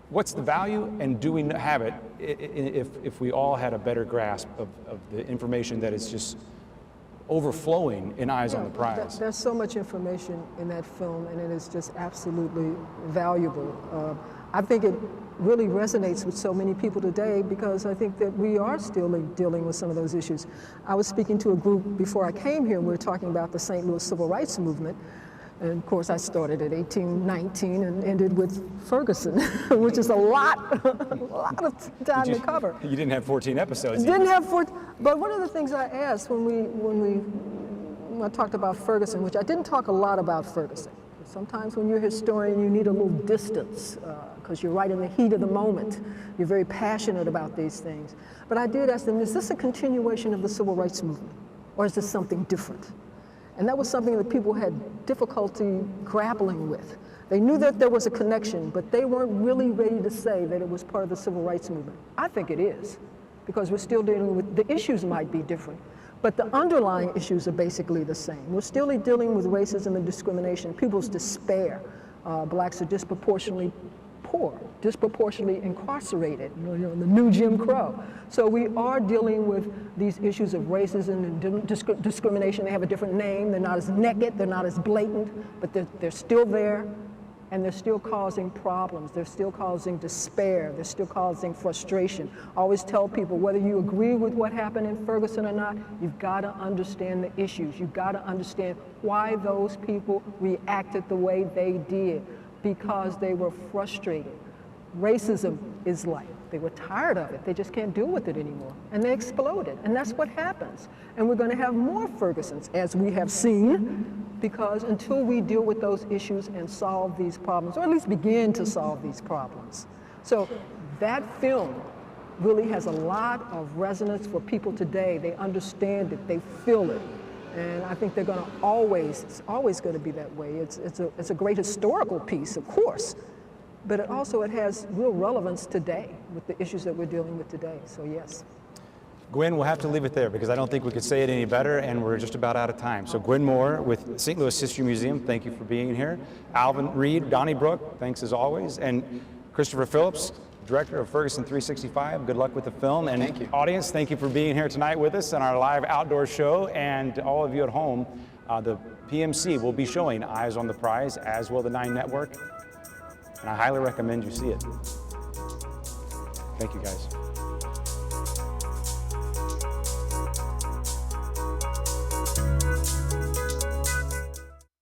what's the value, and do we have it if we all had a better grasp of the information that is just overflowing in Eyes on the Prize? There's so much information in that film, and it is just absolutely valuable. I think it really resonates with so many people today because I think that we are still dealing with some of those issues. I was speaking to a group before I came here, and we were talking about the St. Louis Civil Rights Movement. And of course, I started at 1819 and ended with Ferguson, which is a lot of time to cover. You didn't have 14 episodes. Didn't have 14, but one of the things I asked when I talked about Ferguson, which I didn't talk a lot about Ferguson. Sometimes when you're a historian, you need a little distance because you're right in the heat of the moment. You're very passionate about these things. But I did ask them, is this a continuation of the Civil Rights Movement, or is this something different? And that was something that people had difficulty grappling with. They knew that there was a connection, but they weren't really ready to say that it was part of the Civil Rights Movement. I think it is, because we're still dealing with, the issues might be different, but the underlying issues are basically the same. We're still dealing with racism and discrimination, people's despair. Blacks are disproportionately poor, disproportionately incarcerated, the new Jim Crow. So we are dealing with these issues of racism and discrimination. They have a different name. They're not as naked, they're not as blatant, but they're still there, and they're still causing problems. They're still causing despair. They're still causing frustration. I always tell people, whether you agree with what happened in Ferguson or not, you've got to understand the issues. You've got to understand why those people reacted the way they did, because they were frustrated. Racism is life. They were tired of it. They just can't deal with it anymore. And they exploded. And that's what happens. And we're going to have more Fergusons, as we have seen, because until we deal with those issues and solve these problems, or at least begin to solve these problems. So that film really has a lot of resonance for people today. They understand it. They feel it. And I think they're going to it's always going to be that way. It's a great historical piece, of course, but it has real relevance today with the issues that we're dealing with today, so yes. Gwen, we'll have to leave it there because I don't think we could say it any better, and we're just about out of time. So Gwen Moore with St. Louis History Museum, thank you for being here. Alvin Reed, Donnybrook, thanks as always. And Christopher Phillips, Director of Ferguson 365, good luck with the film. And thank you. Audience, thank you for being here tonight with us on our live outdoor show. And all of you at home, the PMC will be showing Eyes on the Prize, as will the 9 Network. And I highly recommend you see it. Thank you, guys.